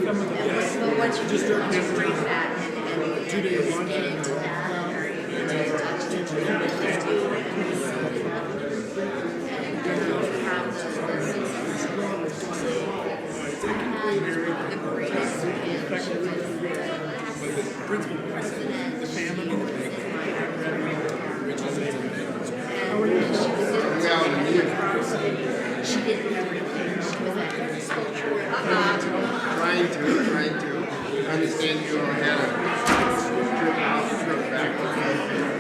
But once you just start to bring that and get into that area, and then touch it, and then just do it. And then have those systems the greatest gift was the principal president, the family, she didn't know everything. She was at sculpture. Trying to understand you all had a trip out, trip back,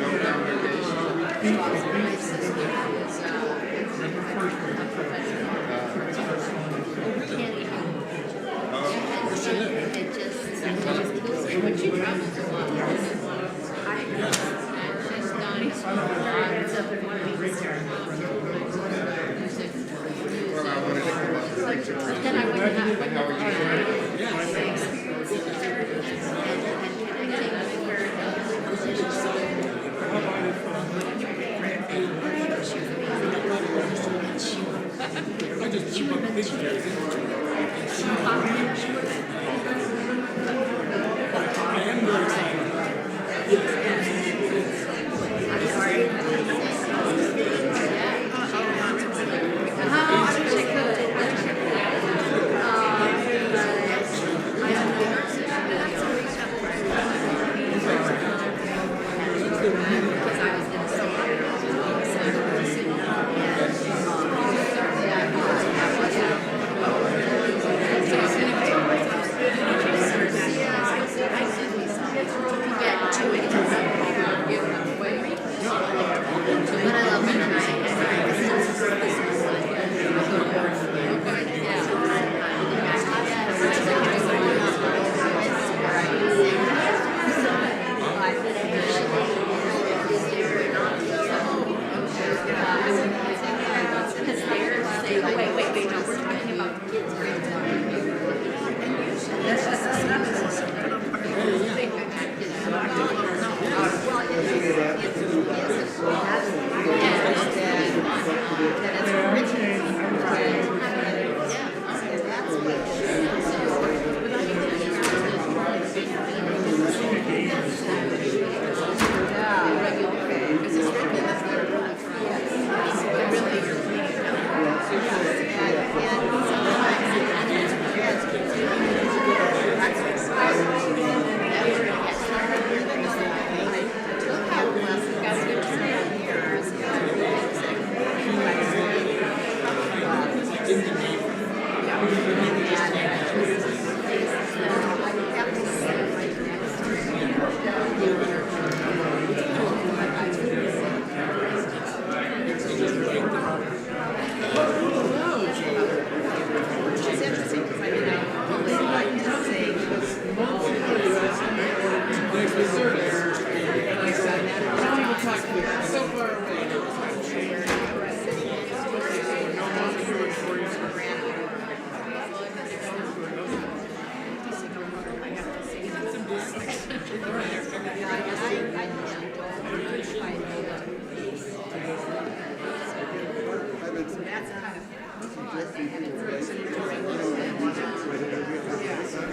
no congregation. My sister was a mechanic. It just kills me when she travels a lot. She's Well, I wanted to come up with a then I went back. how are you? I just keep up pictures. I am very excited.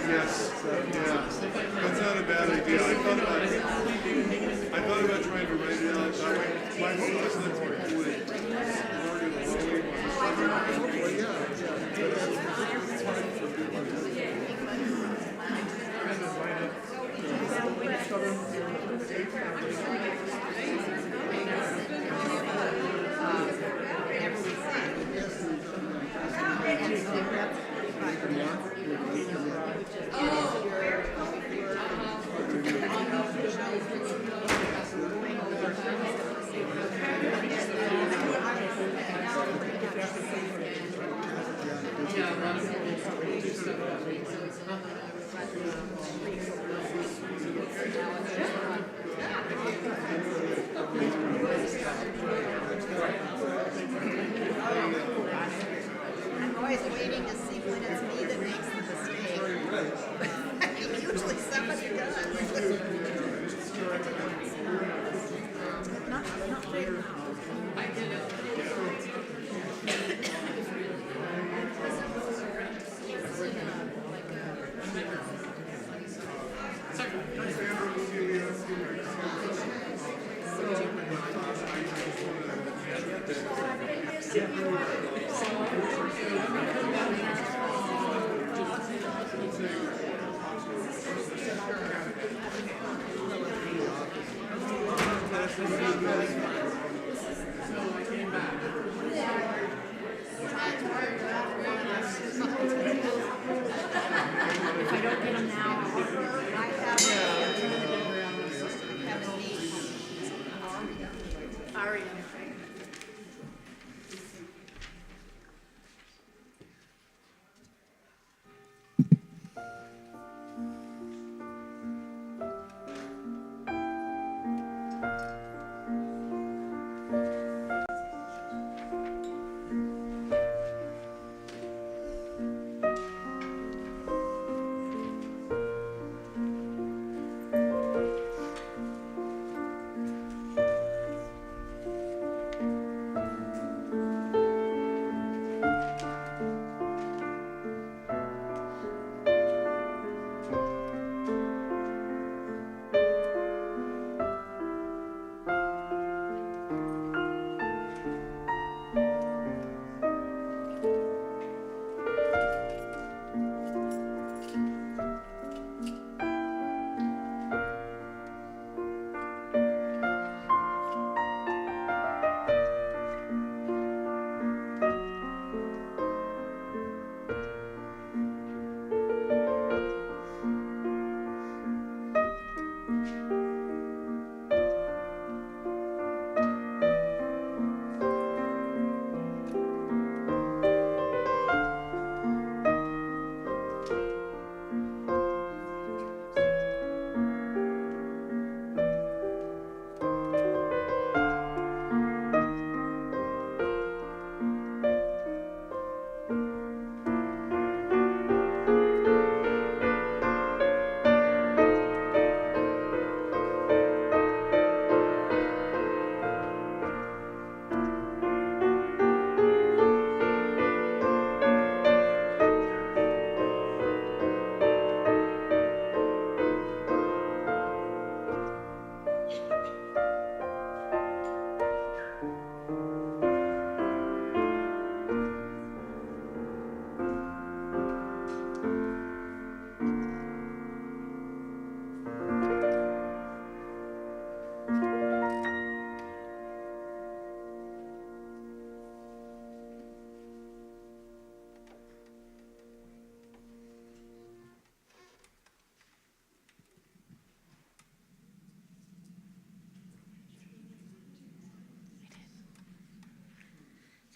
Yes, that's not a bad idea. I thought about trying to write it out that way. My hope is that people would learn it slowly. Yeah.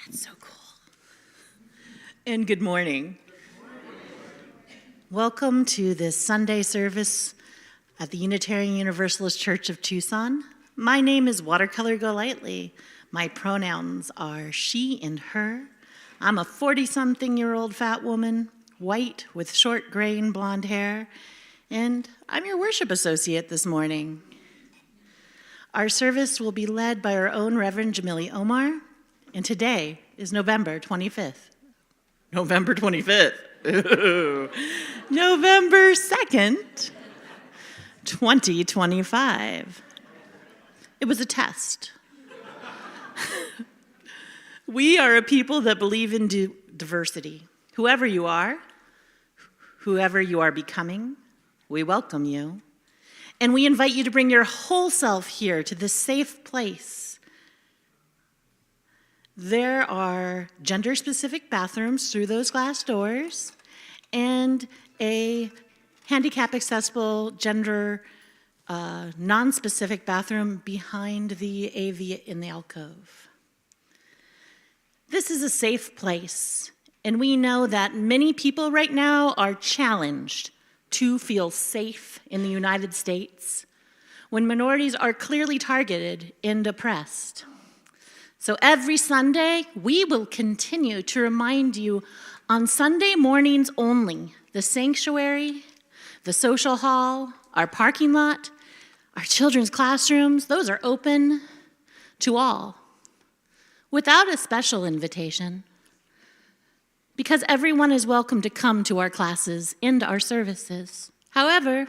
That's so cool. And good morning. Welcome to this Sunday service at the Unitarian Universalist Church of Tucson. My name is Watercolor Golightly. My pronouns are she and her. I'm a 40-something-year-old fat woman, white with short gray and blonde hair, and I'm your worship associate this morning. Our service will be led by our own Reverend Jamili Omar, and today is November 25th. November 25th. Ooh. November 2nd, 2025. It was a test. We are a people that believe in diversity. Whoever you are becoming, we welcome you. And we invite you to bring your whole self here to this safe place. There are gender-specific bathrooms through those glass doors and a handicap-accessible, gender non-specific bathroom behind the AV in the alcove. This is a safe place, and we know that many people right now are challenged to feel safe in the United States when minorities are clearly targeted and oppressed. So every Sunday, we will continue to remind you on Sunday mornings only, the sanctuary, the social hall, our parking lot, our children's classrooms, those are open to all, without a special invitation, because everyone is welcome to come to our classes and our services. However,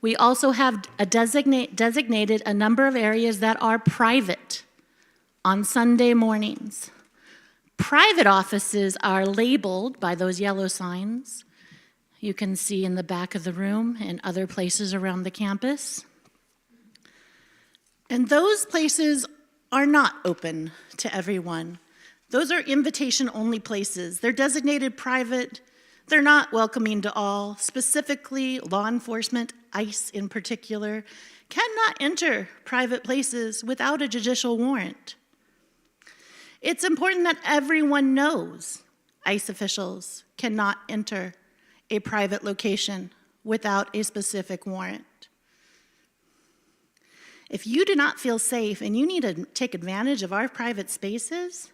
we also have designated a number of areas that are private on Sunday mornings. Private offices are labeled by those yellow signs you can see in the back of the room and other places around the campus. And those places are not open to everyone. Those are invitation-only places. They're designated private. They're not welcoming to all. Specifically, law enforcement, ICE in particular, cannot enter private places without a judicial warrant. It's important that everyone knows ICE officials cannot enter a private location without a specific warrant. If you do not feel safe and you need to take advantage of our private spaces,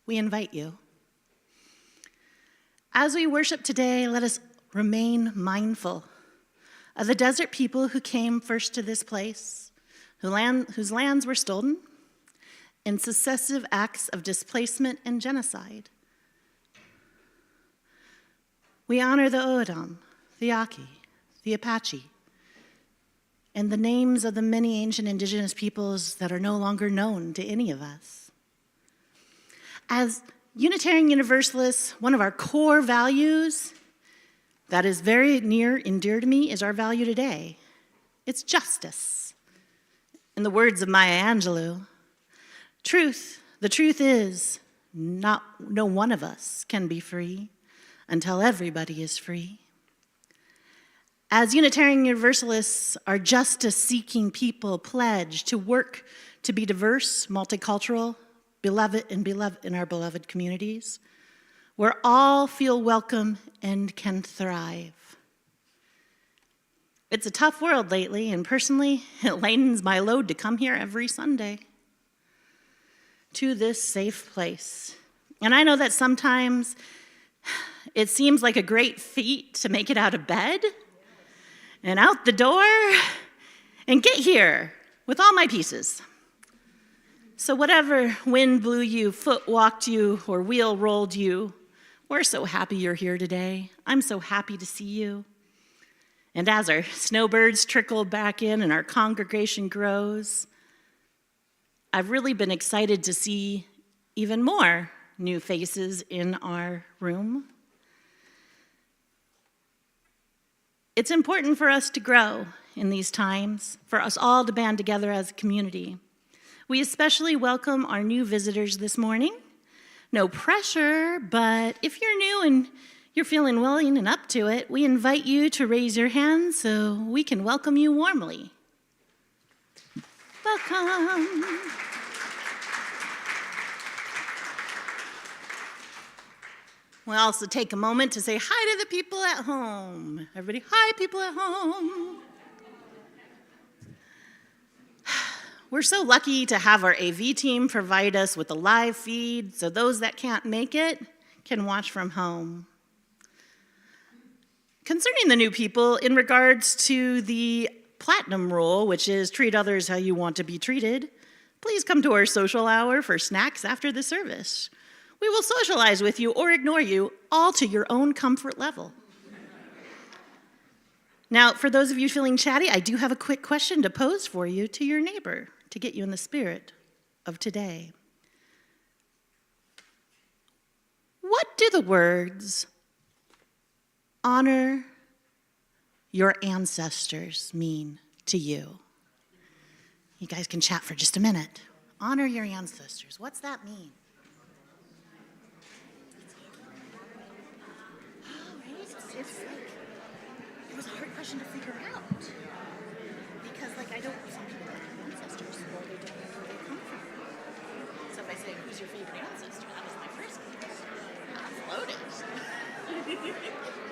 we invite you. As we worship today, let us remain mindful of the desert people who came first to this place, whose lands were stolen in successive acts of displacement and genocide. We honor the O'odham, the Yaqui, the Apache, and the names of the many ancient indigenous peoples that are no longer known to any of us. As Unitarian Universalists, one of our core values that is very near and dear to me is our value today. It's justice. In the words of Maya Angelou, the truth is, no one of us can be free until everybody is free. As Unitarian Universalists, our justice-seeking people pledge to work to be diverse, multicultural, beloved in our beloved communities, where all feel welcome and can thrive. It's a tough world lately, and personally, it lightens my load to come here every Sunday to this safe place. And I know that sometimes it seems like a great feat to make it out of bed and out the door and get here with all my pieces. So whatever wind blew you, foot walked you, or wheel rolled you, we're so happy you're here today. I'm so happy to see you. And as our snowbirds trickle back in and our congregation grows, I've really been excited to see even more new faces in our room. It's important for us to grow in these times, for us all to band together as a community. We especially welcome our new visitors this morning. No pressure, but if you're new and you're feeling willing and up to it, we invite you to raise your hand so we can welcome you warmly. Welcome. We'll also take a moment to say hi to the people at home. Everybody, hi, people at home. We're so lucky to have our AV team provide us with a live feed so those that can't make it can watch from home. Concerning the new people, in regards to the platinum rule, which is treat others how you want to be treated, please come to our social hour for snacks after the service. We will socialize with you or ignore you, all to your own comfort level. Now, for those of you feeling chatty, I do have a quick question to pose for you to your neighbor to get you in the spirit of today. What do the words honor your ancestors mean to you? You guys can chat for just a minute. Honor your ancestors. What's that mean? It was a hard question to figure out. Because, I don't, some people don't have ancestors, or they don't know where they come from. So if I say, who's your favorite ancestor? That was my first guess. Floated.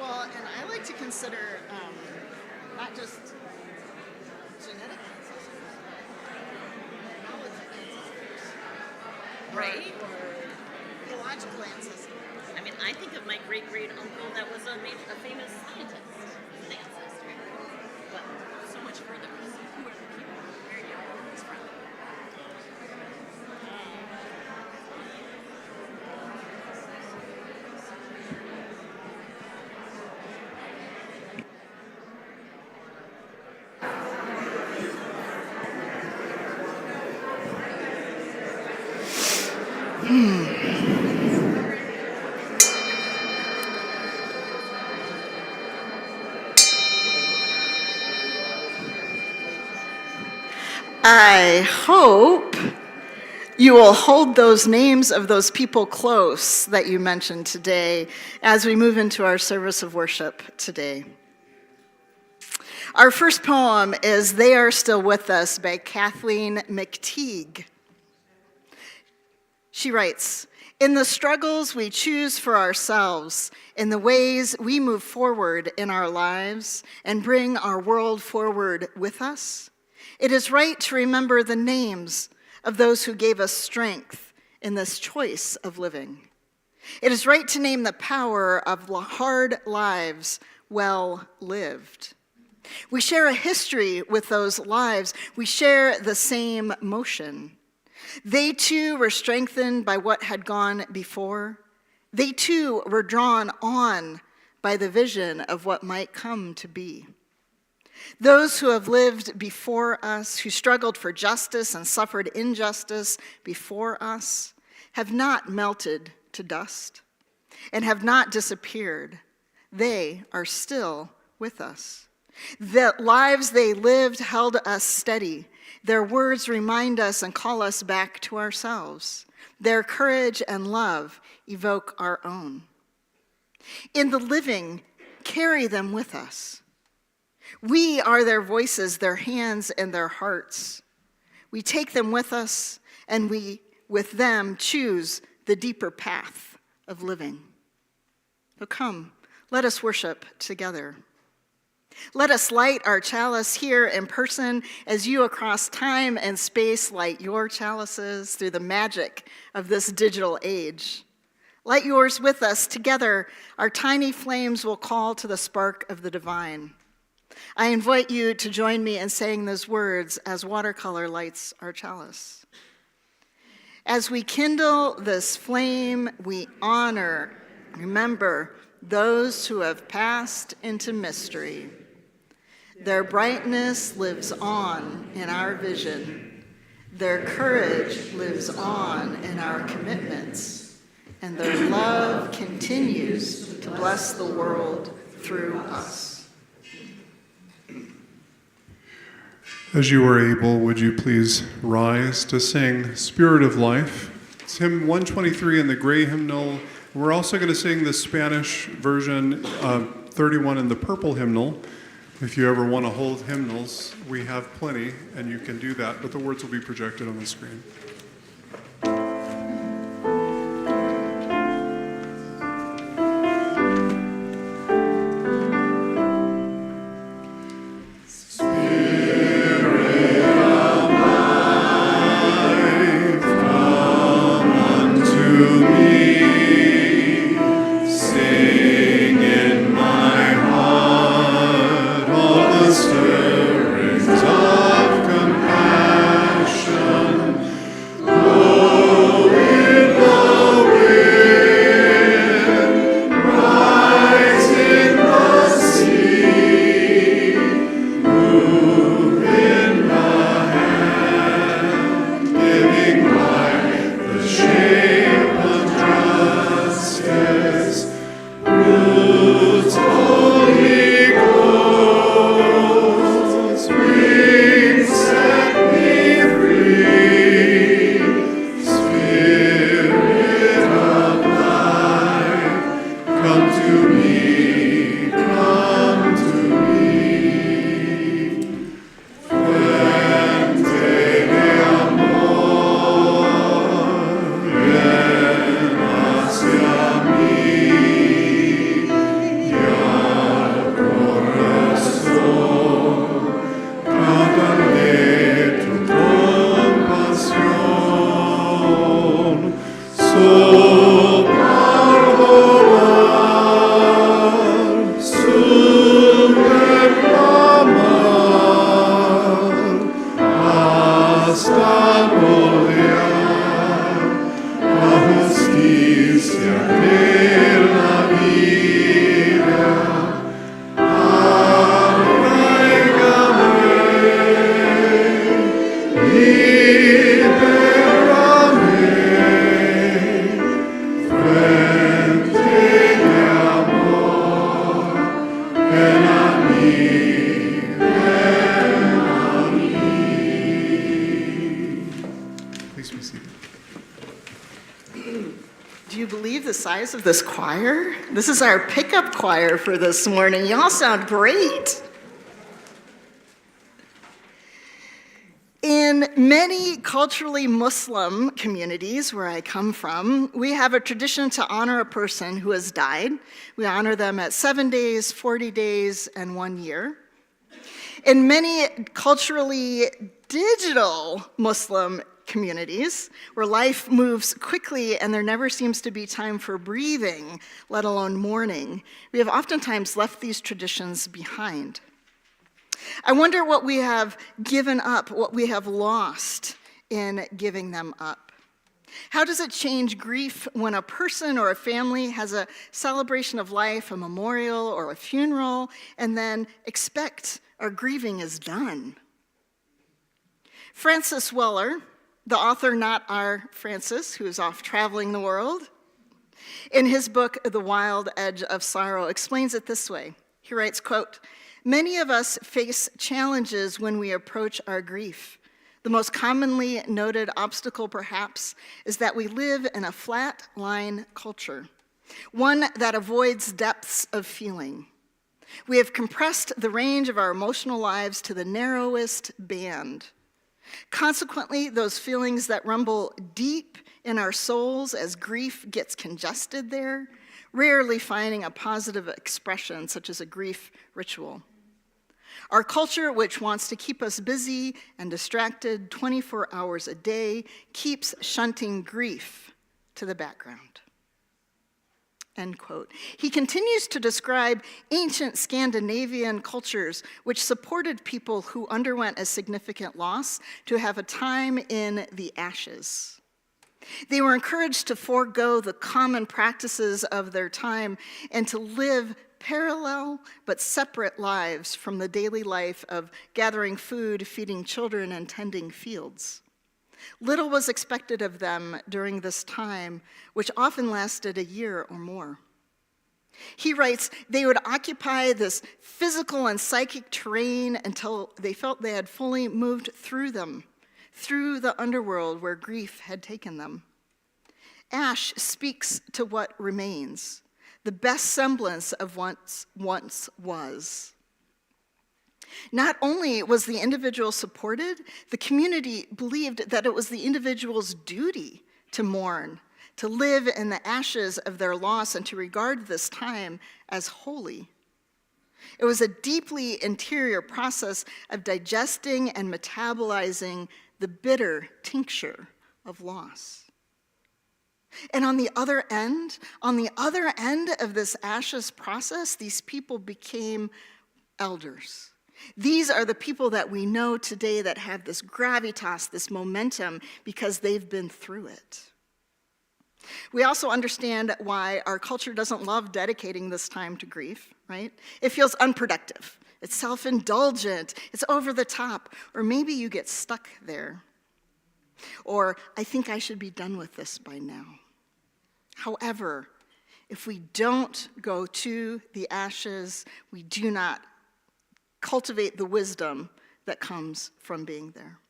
Well, and I like to consider not just genetic ancestors, knowledge ancestors, Right? or theological ancestors. I mean, I think of my great-great-uncle that was a famous scientist. An ancestor. But so much further. Who are the people? Where are your roots from? I hope you will hold those names of those people close that you mentioned today as we move into our service of worship today. Our first poem is They Are Still With Us by Kathleen McTeague. She writes, in the struggles we choose for ourselves, in the ways we move forward in our lives and bring our world forward with us, it is right to remember the names of those who gave us strength in this choice of living. It is right to name the power of hard lives well lived. We share a history with those lives. We share the same motion. They too were strengthened by what had gone before. They too were drawn on by the vision of what might come to be. Those who have lived before us, who struggled for justice and suffered injustice before us, have not melted to dust and have not disappeared. They are still with us. The lives they lived held us steady. Their words remind us and call us back to ourselves. Their courage and love evoke our own. In the living, carry them with us. We are their voices, their hands, and their hearts. We take them with us, and we, with them, choose the deeper path of living. So come, let us worship together. Let us light our chalice here in person as you across time and space light your chalices through the magic of this digital age. Light yours with us. Together, our tiny flames will call to the spark of the divine. I invite you to join me in saying those words as watercolor lights our chalice. As we kindle this flame, we honor, remember, those who have passed into mystery. Their brightness lives on in our vision. Their courage lives on in our commitments. And their love continues to bless the world through us. As you are able, would you please rise to sing Spirit of Life? It's hymn 123 in the gray hymnal. We're also going to sing the Spanish version, 31 in the purple hymnal. If you ever want to hold hymnals, we have plenty, and you can do that, but the words will be projected on the screen. Please be seated. Do you believe the size of this choir? This is our pickup choir for this morning. Y'all sound great. In many culturally Muslim communities where I come from, we have a tradition to honor a person who has died. We honor them at 7 days, 40 days, and 1 year. In many culturally digital Muslim communities, where life moves quickly and there never seems to be time for breathing, let alone mourning, we have oftentimes left these traditions behind. I wonder what we have given up, what we have lost in giving them up. How does it change grief when a person or a family has a celebration of life, a memorial or a funeral, and then expect our grieving is done? Francis Weller, the author, not our Francis, who is off traveling the world, in his book, The Wild Edge of Sorrow, explains it this way. He writes, quote, "Many of us face challenges when we approach our grief. The most commonly noted obstacle, perhaps, is that we live in a flat line culture, one that avoids depths of feeling. We have compressed the range of our emotional lives to the narrowest band. Consequently, those feelings that rumble deep in our souls as grief gets congested there, rarely finding a positive expression such as a grief ritual. Our culture, which wants to keep us busy and distracted 24 hours a day, keeps shunting grief to the background." End quote. He continues to describe ancient Scandinavian cultures which supported people who underwent a significant loss to have a time in the ashes. They were encouraged to forego the common practices of their time and to live parallel but separate lives from the daily life of gathering food, feeding children, and tending fields. Little was expected of them during this time, which often lasted a year or more. He writes, they would occupy this physical and psychic terrain until they felt they had fully moved through them, through the underworld where grief had taken them. Ash speaks to what remains, the best semblance of what once was. Not only was the individual supported, the community believed that it was the individual's duty to mourn, to live in the ashes of their loss, and to regard this time as holy. It was a deeply interior process of digesting and metabolizing the bitter tincture of loss. And on the other end of this ashes process, these people became elders. These are the people that we know today that have this gravitas, this momentum, because they've been through it. We also understand why our culture doesn't love dedicating this time to grief, right? It feels unproductive. It's self-indulgent. It's over the top. Or maybe you get stuck there. Or, I think I should be done with this by now. However, if we don't go to the ashes, we do not cultivate the wisdom that comes from being there.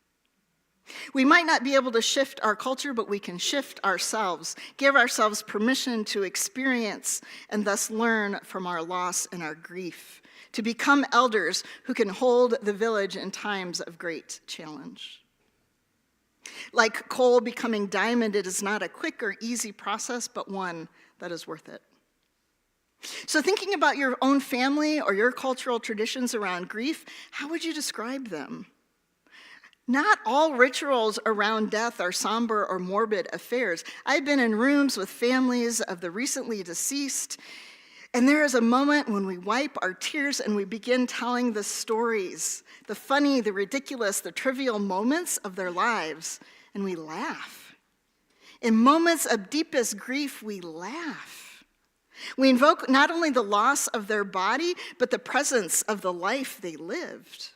We might not be able to shift our culture, but we can shift ourselves, give ourselves permission to experience and thus learn from our loss and our grief, to become elders who can hold the village in times of great challenge. Like coal becoming diamond, it is not a quick or easy process, but one that is worth it. So thinking about your own family or your cultural traditions around grief, how would you describe them? Not all rituals around death are somber or morbid affairs. I've been in rooms with families of the recently deceased, and there is a moment when we wipe our tears and we begin telling the stories, the funny, the ridiculous, the trivial moments of their lives, and we laugh. In moments of deepest grief, we laugh. We invoke not only the loss of their body, but the presence of the life they lived.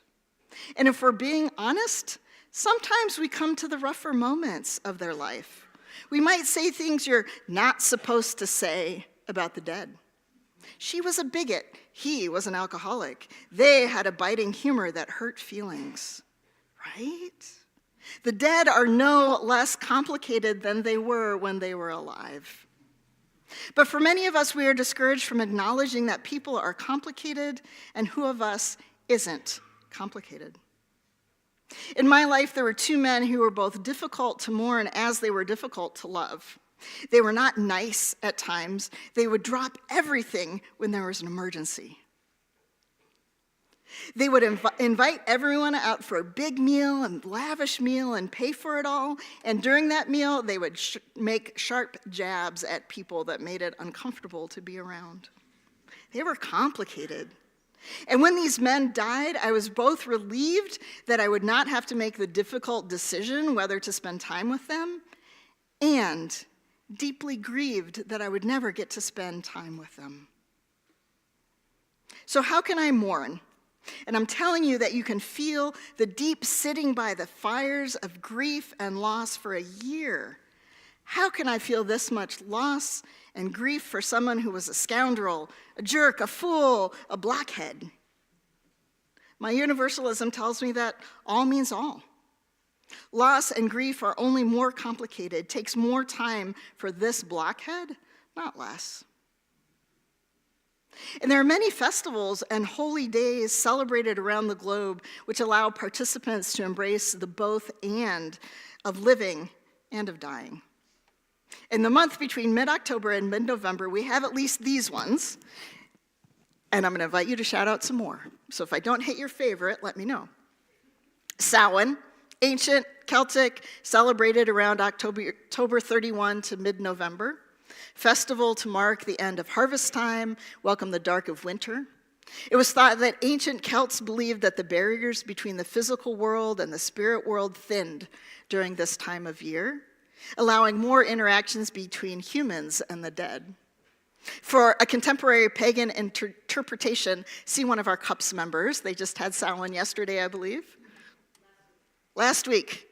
And if we're being honest, sometimes we come to the rougher moments of their life. We might say things you're not supposed to say about the dead. She was a bigot. He was an alcoholic. They had a biting humor that hurt feelings. Right? The dead are no less complicated than they were when they were alive. But for many of us, we are discouraged from acknowledging that people are complicated, and who of us isn't complicated? In my life, there were two men who were both difficult to mourn as they were difficult to love. They were not nice at times. They would drop everything when there was an emergency. They would invite everyone out for a big meal and lavish meal and pay for it all. And during that meal, they would make sharp jabs at people that made it uncomfortable to be around. They were complicated. And when these men died, I was both relieved that I would not have to make the difficult decision whether to spend time with them, and deeply grieved that I would never get to spend time with them. So how can I mourn? And I'm telling you that you can feel the deep sitting by the fires of grief and loss for a year. How can I feel this much loss and grief for someone who was a scoundrel, a jerk, a fool, a blockhead? My universalism tells me that all means all. Loss and grief are only more complicated. It takes more time for this blockhead, not less. And there are many festivals and holy days celebrated around the globe which allow participants to embrace the both and of living and of dying. In the month between mid-October and mid-November, we have at least these ones, and I'm going to invite you to shout out some more. So if I don't hit your favorite, let me know. Samhain, ancient Celtic, celebrated around October 31 to mid-November. Festival to mark the end of harvest time, welcome the dark of winter. It was thought that ancient Celts believed that the barriers between the physical world and the spirit world thinned during this time of year, allowing more interactions between humans and the dead. For a contemporary pagan interpretation, see one of our CUPS members. They just had Samhain yesterday, I believe. Last week.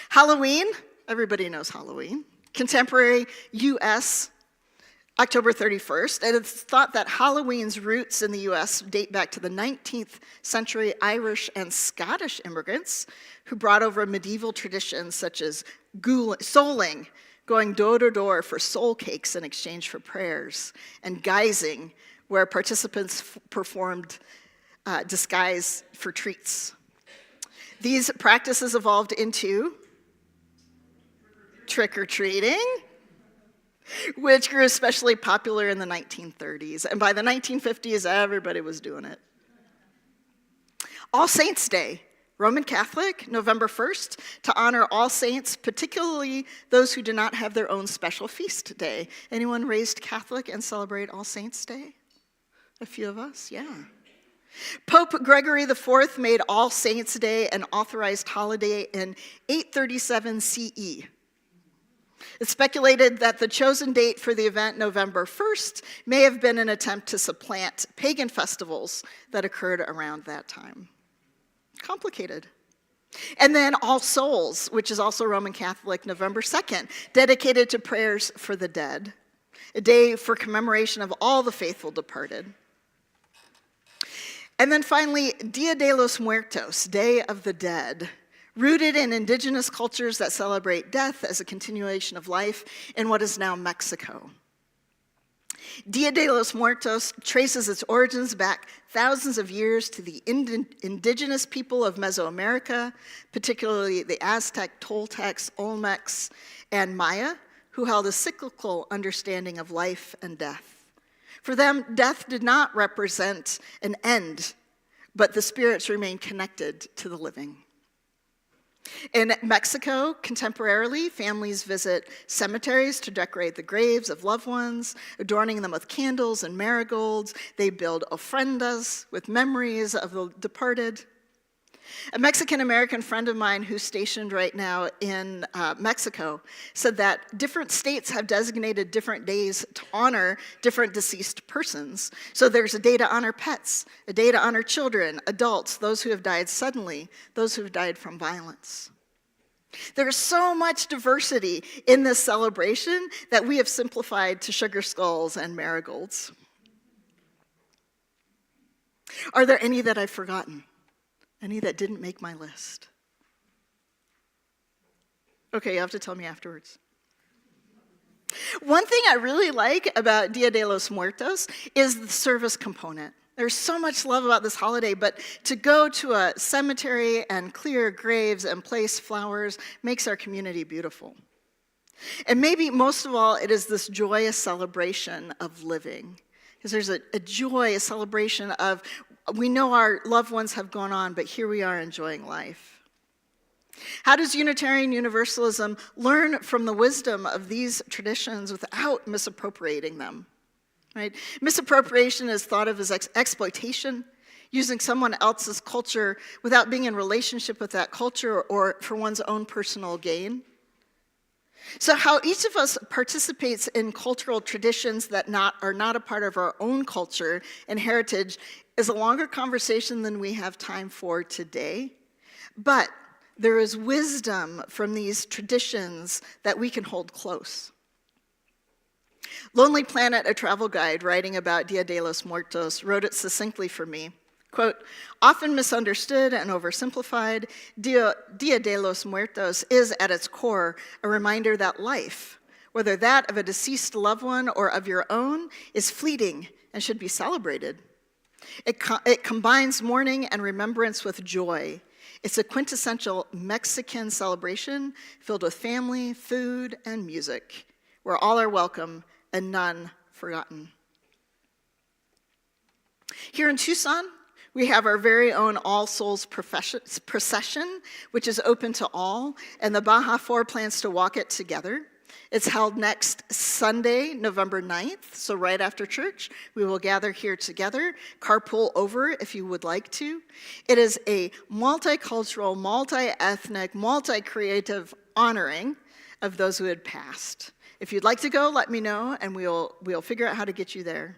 Halloween, everybody knows Halloween. Contemporary U.S., October 31st, and it's thought that Halloween's roots in the U.S. date back to the 19th century Irish and Scottish immigrants who brought over medieval traditions such as souling, going door to door for soul cakes in exchange for prayers, and guising, where participants performed disguise for treats. These practices evolved into trick-or-treating, which grew especially popular in the 1930s. And by the 1950s, everybody was doing it. All Saints' Day, Roman Catholic, November 1st, to honor all saints, particularly those who do not have their own special feast day. Anyone raised Catholic and celebrate All Saints' Day? A few of us, yeah. Pope Gregory IV made All Saints' Day an authorized holiday in 837 CE. It's speculated that the chosen date for the event, November 1st, may have been an attempt to supplant pagan festivals that occurred around that time. Complicated. And then All Souls, which is also Roman Catholic, November 2nd, dedicated to prayers for the dead, a day for commemoration of all the faithful departed. And then finally, Dia de los Muertos, Day of the Dead, rooted in indigenous cultures that celebrate death as a continuation of life in what is now Mexico. Dia de los Muertos traces its origins back thousands of years to the indigenous people of Mesoamerica, particularly the Aztec, Toltecs, Olmecs, and Maya, who held a cyclical understanding of life and death. For them, death did not represent an end, but the spirits remained connected to the living. In Mexico, contemporarily, families visit cemeteries to decorate the graves of loved ones, adorning them with candles and marigolds. They build ofrendas with memories of the departed. A Mexican-American friend of mine who's stationed right now in Mexico said that different states have designated different days to honor different deceased persons. So there's a day to honor pets, a day to honor children, adults, those who have died suddenly, those who have died from violence. There's so much diversity in this celebration that we have simplified to sugar skulls and marigolds. Are there any that I've forgotten? Any that didn't make my list? Okay, you have to tell me afterwards. One thing I really like about Dia de los Muertos is the service component. There's so much love about this holiday, but to go to a cemetery and clear graves and place flowers makes our community beautiful. And maybe most of all, it is this joyous celebration of living. Because there's a joy, a celebration of, we know our loved ones have gone on, but here we are enjoying life. How does Unitarian Universalism learn from the wisdom of these traditions without misappropriating them? Right? Misappropriation is thought of as exploitation, using someone else's culture without being in relationship with that culture or for one's own personal gain. So how each of us participates in cultural traditions that are not a part of our own culture and heritage is a longer conversation than we have time for today. But there is wisdom from these traditions that we can hold close. Lonely Planet, a travel guide writing about Dia de los Muertos, wrote it succinctly for me. Quote, often misunderstood and oversimplified, Dia de los Muertos is at its core a reminder that life, whether that of a deceased loved one or of your own, is fleeting and should be celebrated. It combines mourning and remembrance with joy. It's a quintessential Mexican celebration filled with family, food, and music, where all are welcome and none forgotten. Here in Tucson, we have our very own All Souls procession, which is open to all, and the Baja Four plans to walk it together. It's held next Sunday, November 9th, so right after church, we will gather here together, carpool over if you would like to. It is a multicultural, multi-ethnic, multi-creative honoring of those who had passed. If you'd like to go, let me know, and we'll figure out how to get you there.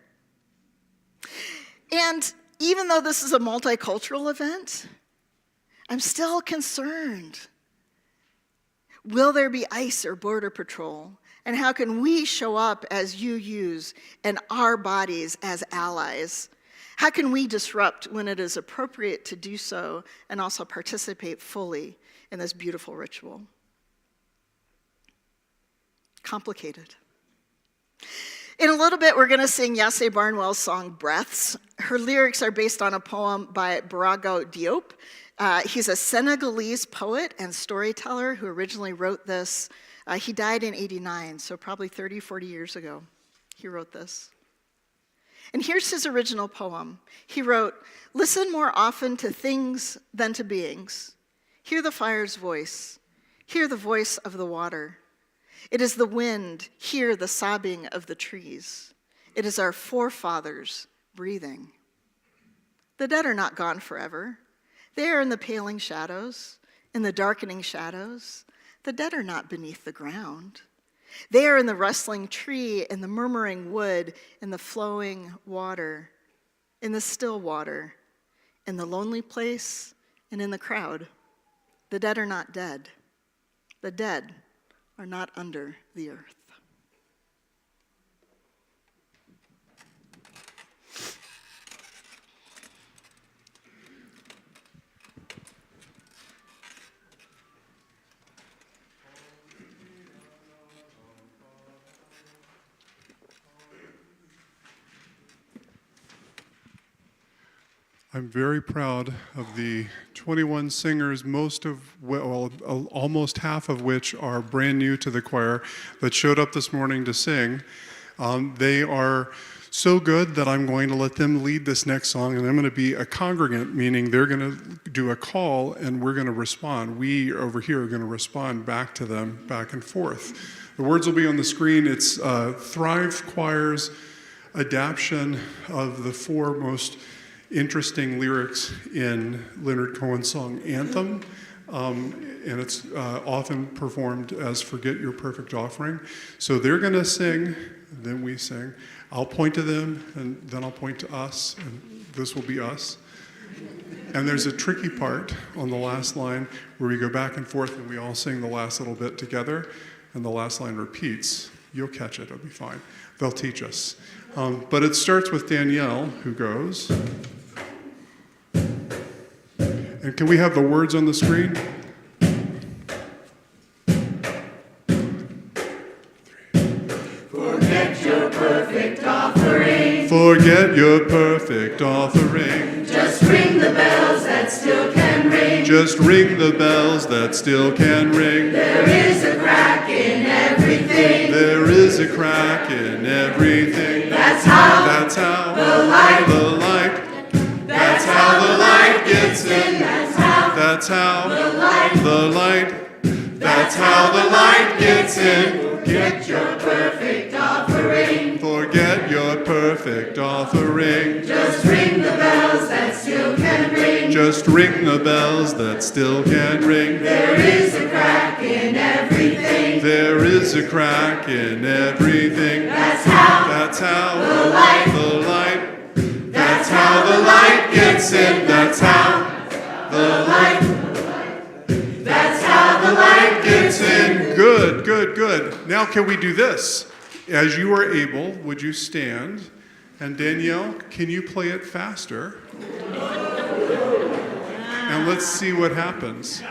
And even though this is a multicultural event, I'm still concerned. Will there be ICE or Border Patrol? And how can we show up as UUs and our bodies as allies? How can we disrupt when it is appropriate to do so and also participate fully in this beautiful ritual? Complicated. In a little bit, we're going to sing Yasser Barnwell's song, Breaths. Her lyrics are based on a poem by Barago Diop. He's a Senegalese poet and storyteller who originally wrote this. He died in '89, so probably 30, 40 years ago. He wrote this. And here's his original poem. He wrote, listen more often to things than to beings. Hear the fire's voice. Hear the voice of the water. It is the wind, hear the sobbing of the trees. It is our forefathers breathing. The dead are not gone forever. They are in the paling shadows, in the darkening shadows. The dead are not beneath the ground. They are in the rustling tree, in the murmuring wood, in the flowing water, in the still water, in the lonely place, and in the crowd. The dead are not dead. The dead are not under the earth. I'm very proud of the 21 singers, almost half of which are brand new to the choir, that showed up this morning to sing. They are so good that I'm going to let them lead this next song, and I'm going to be a congregant, meaning they're going to do a call and we're going to respond. We over here are going to respond back to them, back and forth. The words will be on the screen. It's Thrive Choir's adaptation of the four most interesting lyrics in Leonard Cohen's song Anthem, and it's often performed as Forget Your Perfect Offering. So they're going to sing, then we sing. I'll point to them, and then I'll point to us, and this will be us. And there's a tricky part on the last line where we go back and forth and we all sing the last little bit together, and the last line repeats. You'll catch it, it'll be fine. They'll teach us. But it starts with Danielle, who goes. And can we have the words on the screen? Forget your perfect offering. Forget your perfect offering. Just ring the bells that still can ring. Just ring the bells that still can ring. There is a crack in everything. There is a crack in everything. That's how the light. That's how the light gets in. That's how That's how the light. the light. That's how the light gets in. Forget your perfect offering. Forget your perfect offering. Just ring the bells that still can ring. Just ring the bells that still can ring. There is a crack in everything. There is a crack in everything. That's how the light. That's how the light gets in. That's how the light. That's how the light Gets in. Good, good, good. Now can we do this? As you are able, would you stand? And Danielle, can you play it faster? And let's see what happens.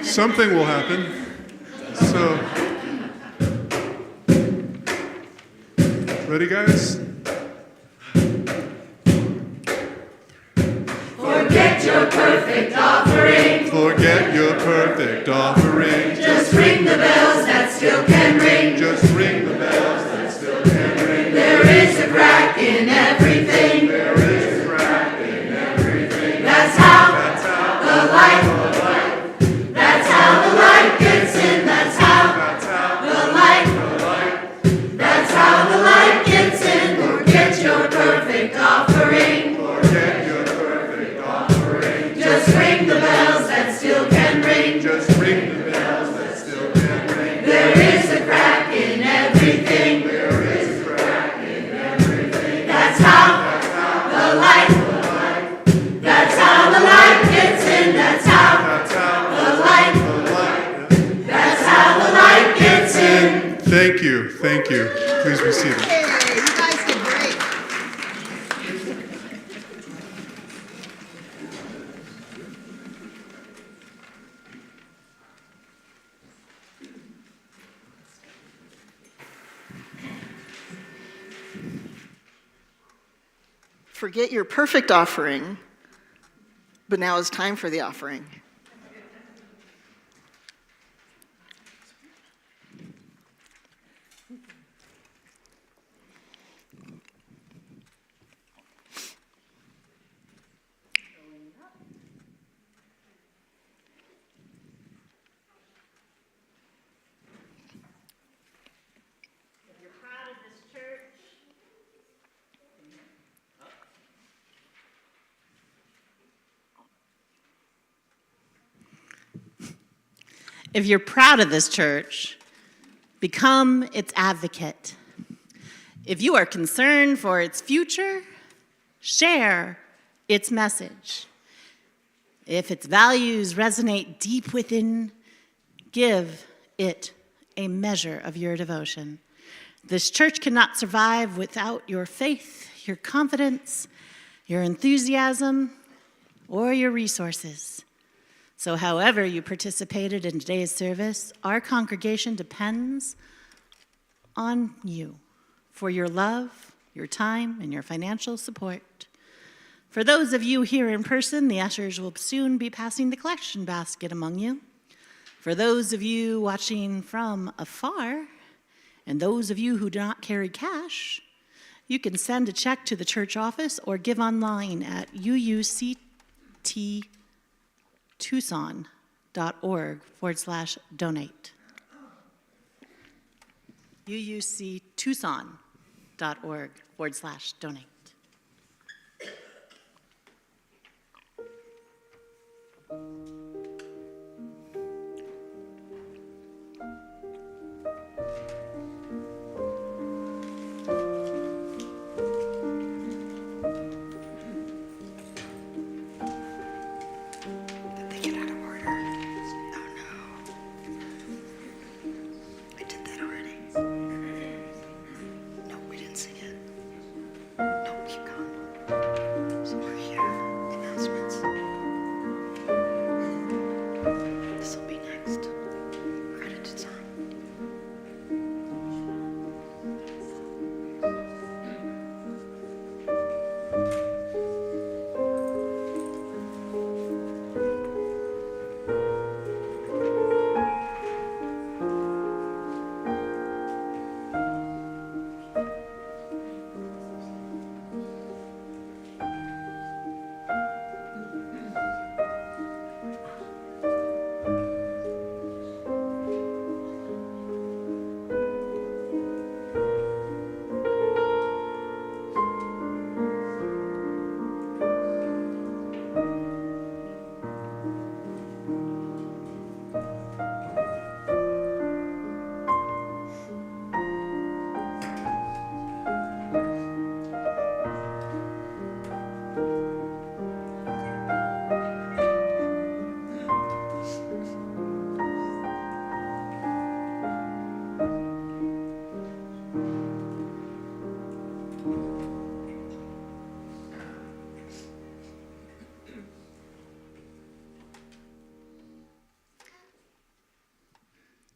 Something will happen. So, ready, guys? Forget your perfect offering. Forget your perfect offering. Just ring the bells that still can ring. Just ring the bells that still can ring. There is a crack in everything. There is a crack in everything. That's how That's how the light. That's how the light gets in. That's how That's how the light. the light. That's how the light gets in. Forget your perfect offering. Forget your perfect offering. Just ring the bells that still can ring. Just ring the bells that still can ring. There is a crack in everything. There is a crack in everything. That's how the light. That's how the light gets in. That's how That's how the light. the light. That's how the light gets in. Thank you, thank you. Please be seated. Hey, you guys did great. Forget your perfect offering, but now is time for the offering. If you're proud of this church, if you're proud of this church, become its advocate. If you are concerned for its future, share its message. If its values resonate deep within, give it a measure of your devotion. This church cannot survive without your faith, your confidence, your enthusiasm, or your resources. So however you participated in today's service, our congregation depends on you for your love, your time, and your financial support. For those of you here in person, the ushers will soon be passing the collection basket among you. For those of you watching from afar, and those of you who do not carry cash, you can send a check to the church office or give online at UUCTtucson.org/donate. UUCTucson.org/donate.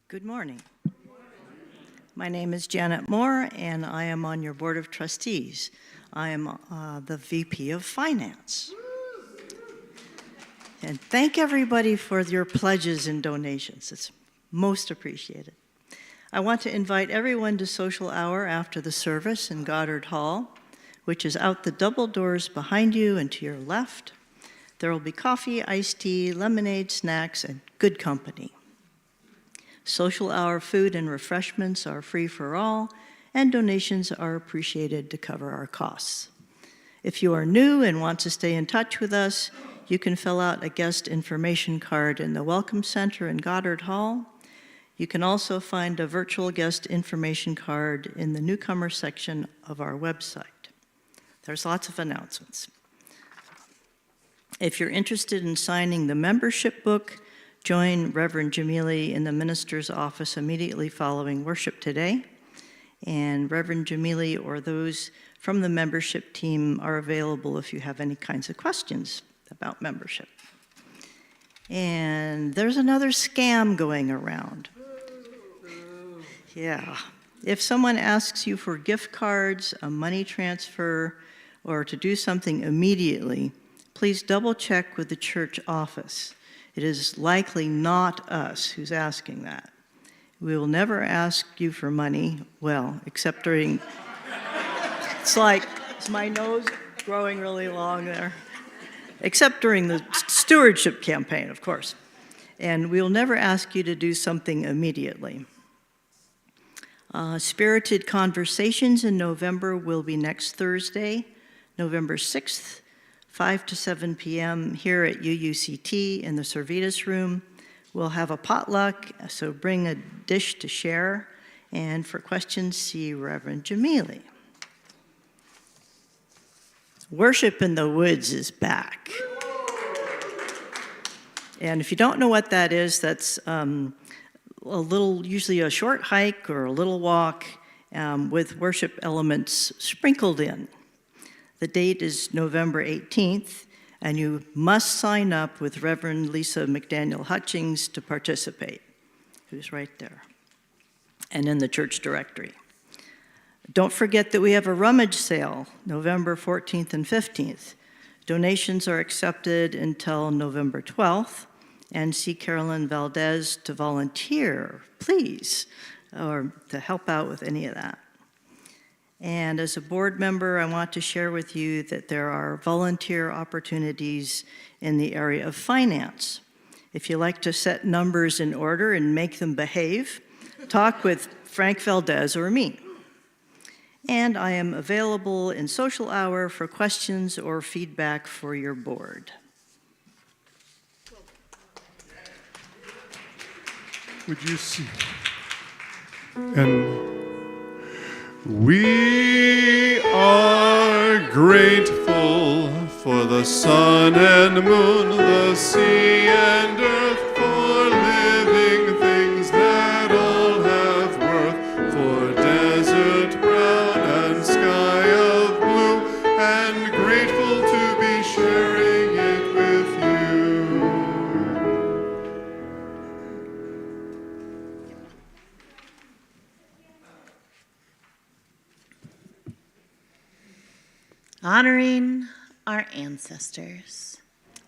Good morning. My name is Janet Moore, and I am on your Board of Trustees. I am the VP of Finance. And thank everybody for your pledges and donations. It's most appreciated. I want to invite everyone to social hour after the service in Goddard Hall, which is out the double doors behind you and to your left. There will be coffee, iced tea, lemonade, snacks, and good company. Social hour food and refreshments are free for all, and donations are appreciated to cover our costs. If you are new and want to stay in touch with us, you can fill out a guest information card in the Welcome Center in Goddard Hall. You can also find a virtual guest information card in the newcomer section of our website. There's lots of announcements. If you're interested in signing the membership book, join Reverend Jamili in the minister's office immediately following worship today. And Reverend Jamili or those from the membership team are available if you have any kinds of questions about membership. And there's another scam going around. Yeah. If someone asks you for gift cards, a money transfer, or to do something immediately, please double check with the church office. It is likely not us who's asking that. We will never ask you for money, well, except during, it's like, is my nose growing really long there? Except during the stewardship campaign, of course. And we'll never ask you to do something immediately. Spirited Conversations in November will be next Thursday, November 6th, 5 to 7 p.m. here at UUCT in the Servetus Room. We'll have a potluck, so bring a dish to share. And for questions, see Reverend Jamili. Worship in the Woods is back. And if you don't know what that is, that's usually a short hike or a little walk with worship elements sprinkled in. The date is November 18th, and you must sign up with Reverend Lisa McDaniel Hutchings to participate, who's right there, and in the church directory. Don't forget that we have a rummage sale, November 14th and 15th. Donations are accepted until November 12th, and see Carolyn Valdez to volunteer, please, or to help out with any of that. And as a board member, I want to share with you that there are volunteer opportunities in the area of finance. If you like to set numbers in order and make them behave, talk with Frank Valdez or me. And I am available in social hour for questions or feedback for your board. Would you see? And we are grateful for the sun and moon, the sea and earth, for living things that all have worth, for desert brown and sky of blue, and grateful to be sharing it with you. Honoring our ancestors.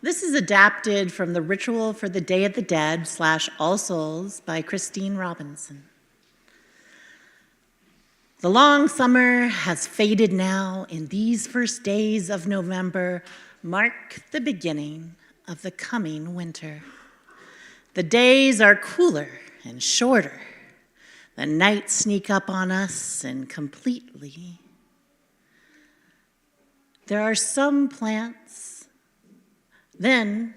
This is adapted from the Ritual for the Day of the Dead / All Souls by Christine Robinson. The long summer has faded now, and these first days of November mark the beginning of the coming winter. The days are cooler and shorter. The nights sneak up on us and completely. There are some plants, some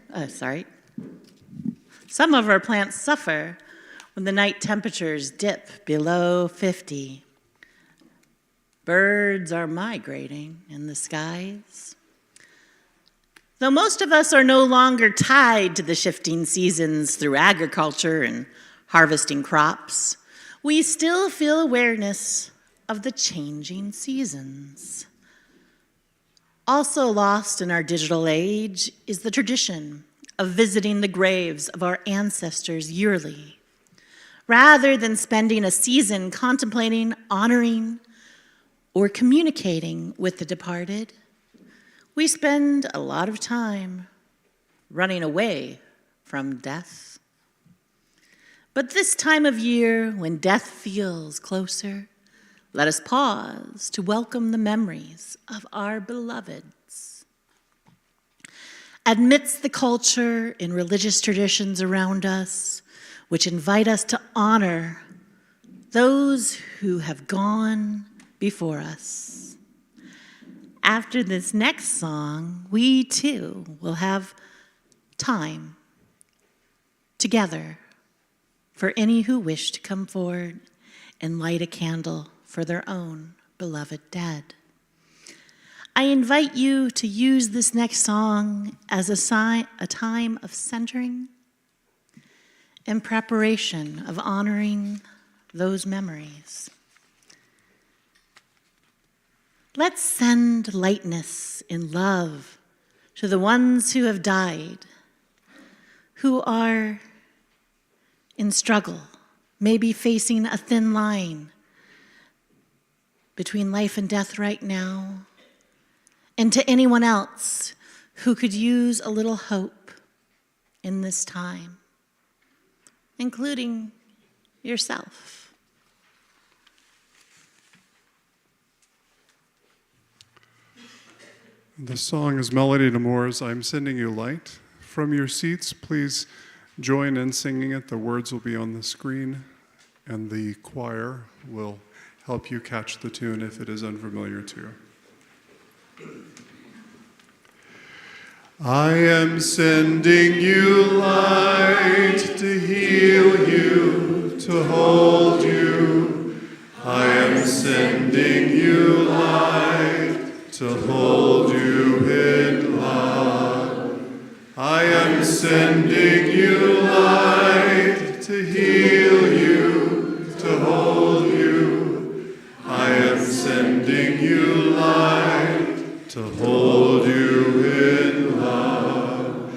of our plants suffer when the night temperatures dip below 50. Birds are migrating in the skies. Though most of us are no longer tied to the shifting seasons through agriculture and harvesting crops, we still feel awareness of the changing seasons. Also lost in our digital age is the tradition of visiting the graves of our ancestors yearly. Rather than spending a season contemplating, honoring, or communicating with the departed, we spend a lot of time running away from death. But this time of year, when death feels closer, let us pause to welcome the memories of our beloveds. Amidst the culture and religious traditions around us, which invite us to honor those who have gone before us. After this next song, we too will have time together for any who wish to come forward and light a candle for their own beloved dead. I invite you to use this next song as a time of centering and preparation of honoring those memories. Let's send lightness and love to the ones who have died, who are in struggle, maybe facing a thin line between life and death right now, and to anyone else who could use a little hope in this time, including yourself. The song is Melody to Moore's I'm Sending You Light. From your seats, please join in singing it. The words will be on the screen, and the choir will help you catch the tune if it is unfamiliar to you. I am sending you light to heal you, to hold you. I am sending you light to hold you in love. I am sending you light to heal you, to hold you. I am sending you light to hold you in love.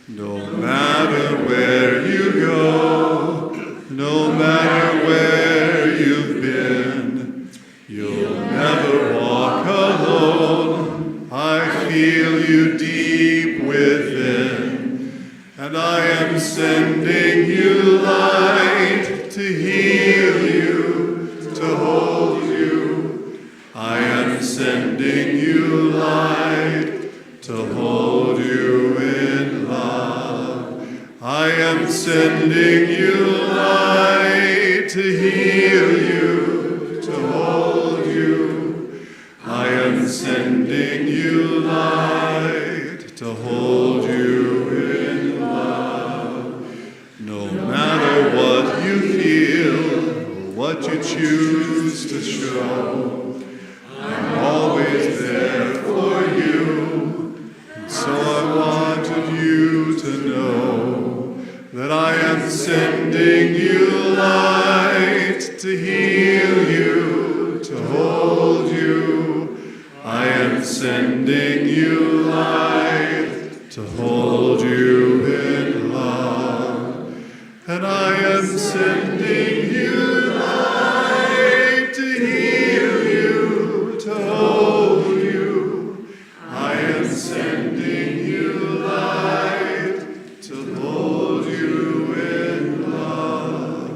No matter where you go, no matter where you've been, you'll never walk alone. I feel you deep within, and I am sending you light to heal you, to hold you. I am sending you light to hold you in love. I am sending you light to heal you, to hold you. I am sending you light to hold you in love. No matter what you feel or what you choose to show, I'm always there for you. And so I wanted you to know that I am sending you light to heal you, to hold you. I am sending you light to hold you in love. And I am sending you light to heal you, to hold you. I am sending you light to hold you in love.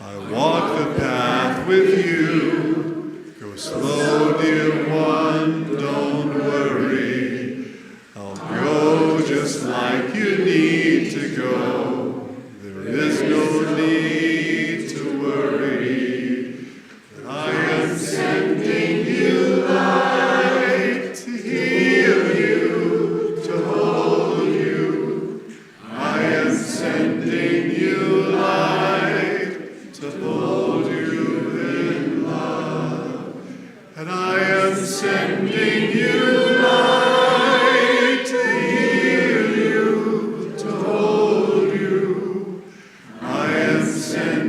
I walk the path with you. Go slow, dear one, don't worry. I'll go just like you need to go. There is no need to worry. I am sending you light to heal you, to hold you. I am sending you light to hold you in love. And I am sending you light to heal you, to hold you. I am sending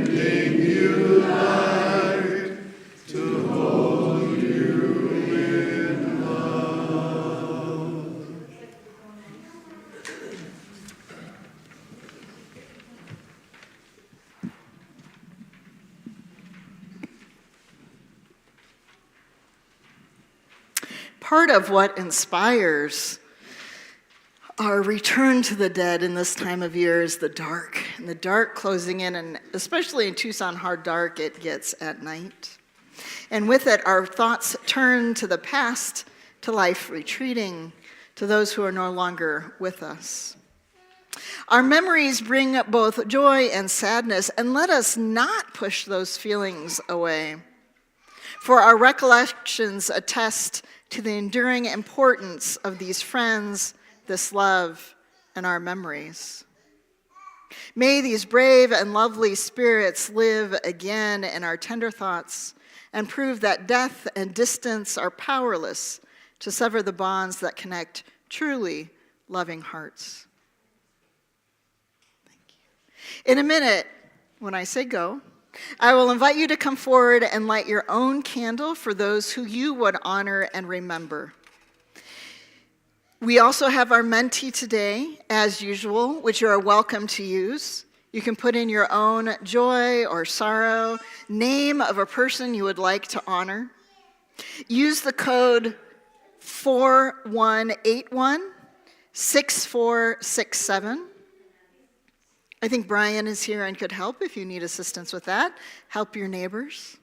Part of what inspires our return to the dead in this time of year is the dark, and the dark closing in, and especially in Tucson, how dark it gets at night. And with it, our thoughts turn to the past, to life retreating, to those who are no longer with us. Our memories bring both joy and sadness, and let us not push those feelings away. For our recollections attest to the enduring importance of these friends, this love, and our memories. May these brave and lovely spirits live again in our tender thoughts and prove that death and distance are powerless to sever the bonds that connect truly loving hearts. Thank you. In a minute, when I say go, I will invite you to come forward and light your own candle for those who you would honor and remember. We also have our mentee today, as usual, which you are welcome to use. You can put in your own joy or sorrow, name of a person you would like to honor. Use the code 4181-6467. I think Brian is here and could help if you need assistance with that. Help your neighbors.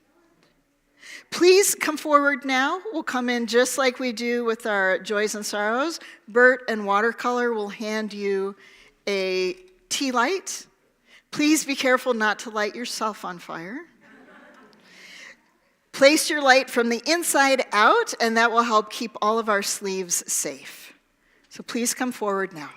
Please come forward now. We'll come in just like we do with our joys and sorrows. Bert and Watercolor will hand you a tea light. Please be careful not to light yourself on fire. Place your light from the inside out, and that will help keep all of our sleeves safe. So please come forward now.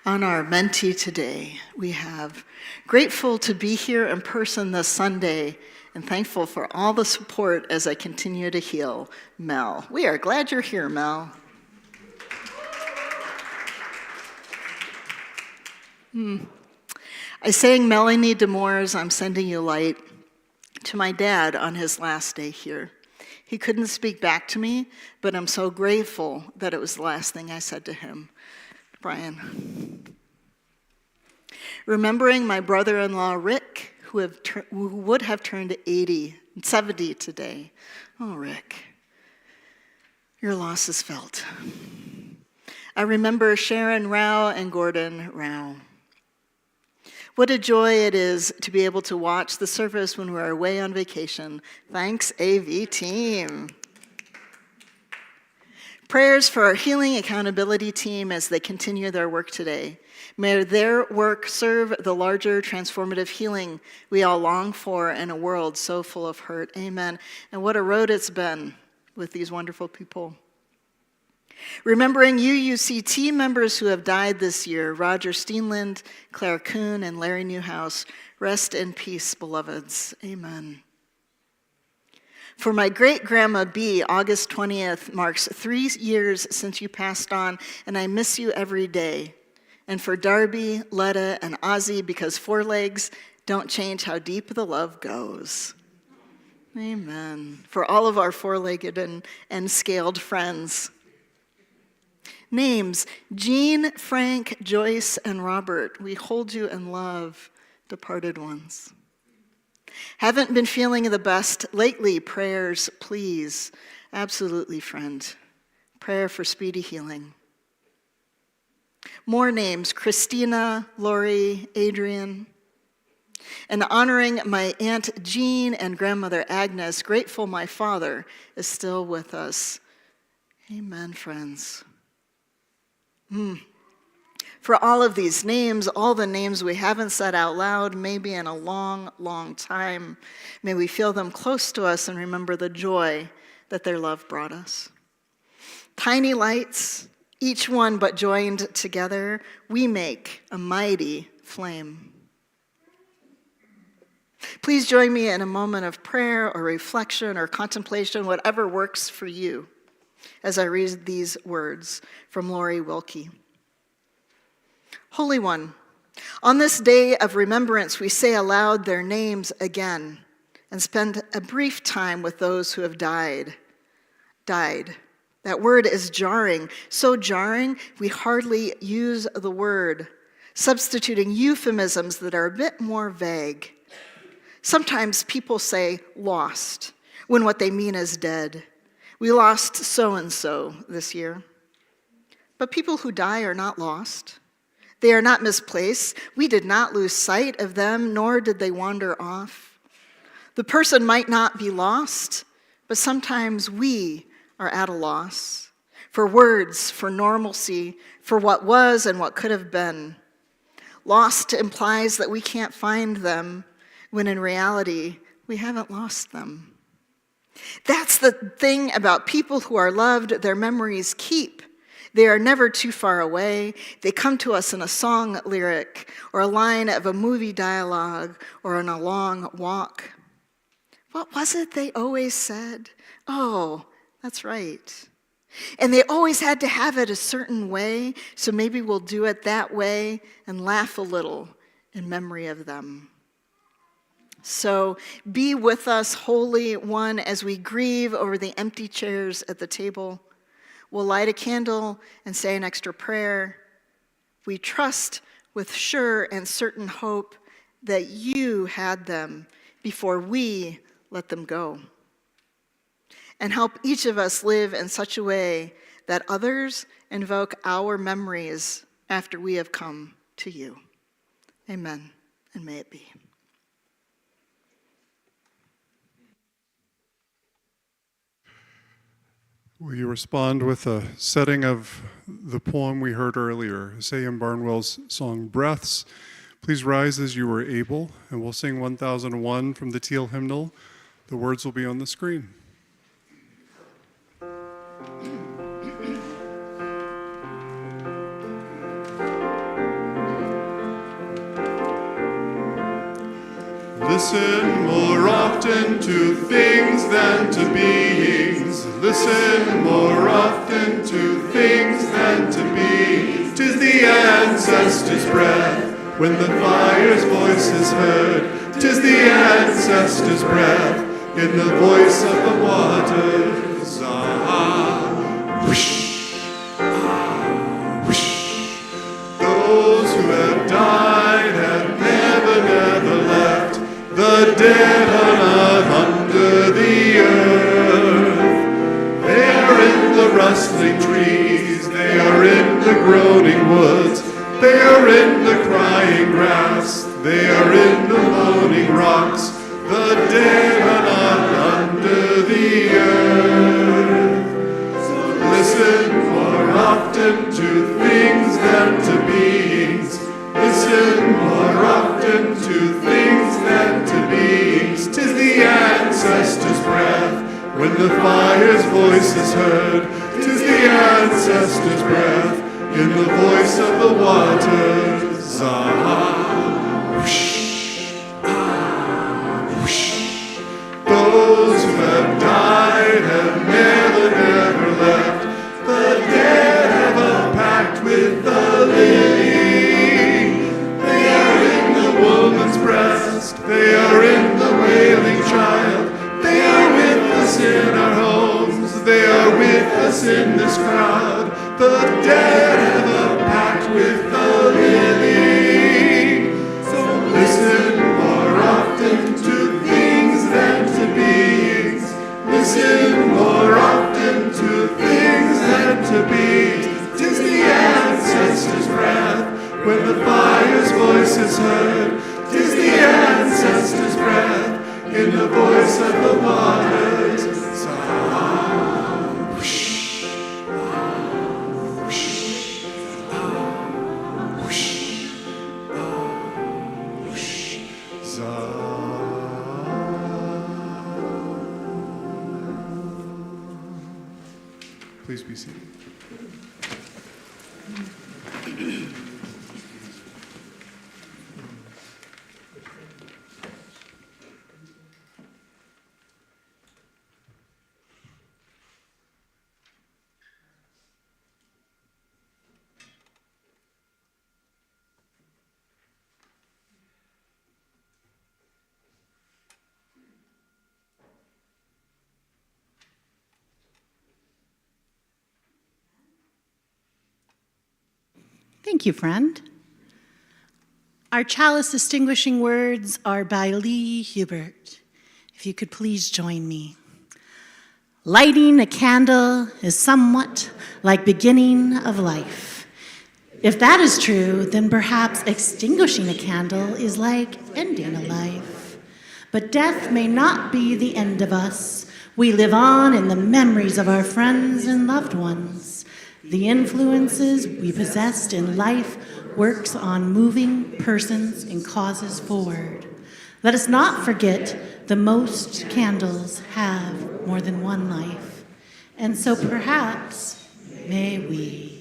On our mentee today, we have grateful to be here in person this Sunday and thankful for all the support as I continue to heal, Mel. We are glad you're here, Mel. I sang Melanie Demore's I'm Sending You Light to my dad on his last day here. He couldn't speak back to me, but I'm so grateful that it was the last thing I said to him. Brian. Remembering my brother-in-law, Rick, who would have turned 70 today. Oh, Rick, your loss is felt. I remember Sharon Rao and Gordon Rao. What a joy it is to be able to watch the service when we're away on vacation. Thanks, AV team. Prayers for our Healing Accountability team as they continue their work today. May their work serve the larger transformative healing we all long for in a world so full of hurt. Amen. And what a road it's been with these wonderful people. Remembering UUCT members who have died this year, Roger Steenland, Claire Kuhn, and Larry Newhouse. Rest in peace, beloveds. Amen. For my great-grandma B, August 20th marks 3 years since you passed on, and I miss you every day. And for Darby, Letta, and Ozzy, because 4 legs don't change how deep the love goes. Amen. For all of our 4-legged and scaled friends. Names, Jean, Frank, Joyce, and Robert. We hold you in love, departed ones. Haven't been feeling the best lately. Prayers, please. Absolutely, friend. Prayer for speedy healing. More names, Christina, Lori, Adrian. And honoring my Aunt Jean and Grandmother Agnes, grateful my father is still with us. Amen, friends. For all of these names, all the names we haven't said out loud, maybe in a long, long time, may we feel them close to us and remember the joy that their love brought us. Tiny lights, each one but joined together, we make a mighty flame. Please join me in a moment of prayer or reflection or contemplation, whatever works for you, as I read these words from Lori Wilkie. Holy One, on this day of remembrance, we say aloud their names again and spend a brief time with those who have died. That word is jarring, so jarring we hardly use the word, substituting euphemisms that are a bit more vague. Sometimes people say lost when what they mean is dead. We lost so-and-so this year. But people who die are not lost. They are not misplaced. We did not lose sight of them, nor did they wander off. The person might not be lost, but sometimes we are at a loss for words, for normalcy, for what was and what could have been. Lost implies that we can't find them, when in reality, we haven't lost them. That's the thing about people who are loved, their memories keep. They are never too far away. They come to us in a song lyric or a line of a movie dialogue or on a long walk. What was it they always said? Oh, that's right. And they always had to have it a certain way, so maybe we'll do it that way and laugh a little in memory of them. So be with us, Holy One, as we grieve over the empty chairs at the table. We'll light a candle and say an extra prayer. We trust with sure and certain hope that you had them before we let them go. And help each of us live in such a way that others invoke our memories after we have come to you. Amen, and may it be. Will you respond with a setting of the poem we heard earlier, Sam Barnwell's song, Breaths? Please rise as you are able, and we'll sing 1001 from the Teal Hymnal. The words will be on the screen. Listen more often to things than to beings. Listen more often to things than to beings. 'Tis the ancestors' breath when the fire's voice is heard. 'Tis the ancestors' breath in the voice of the waters. Ah, whoosh, ah, whoosh. Those who have died have never, never left. The dead are not under the earth. They are in the rustling trees. They are in the groaning woods. They are in the crying grass. They are in the moaning rocks. The dead are not under the earth. So listen more often to things than to beings. Listen more often to things than to beings. 'Tis the ancestors' breath when the fire's voice is heard. 'Tis the ancestors' breath in the voice of the waters. Ah, whoosh, ah, whoosh. Those who have died have never, never left. The dead have a pact with the living. They are in the woman's breast. They are in the wailing child. They are with us in our homes. They are with us in this crowd. The dead have a pact with the living. So listen more often to things than to beings. Listen more often to things than to beings. 'Tis the ancestors' breath when the fire's voice is heard. 'Tis the ancestors' breath in the voice of the waters. Ah, whoosh, ah, whoosh, ah, whoosh, ah, whoosh, zah. Please be seated. Thank you, friend. Our chalice distinguishing words are by Lee Hubert. If you could please join me. Lighting a candle is somewhat like beginning of life. If that is true, then perhaps extinguishing a candle is like ending a life. But death may not be the end of us. We live on in the memories of our friends and loved ones. The influences we possessed in life works on moving persons and causes forward. Let us not forget the most candles have more than one life, and so perhaps may we.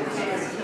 birthday.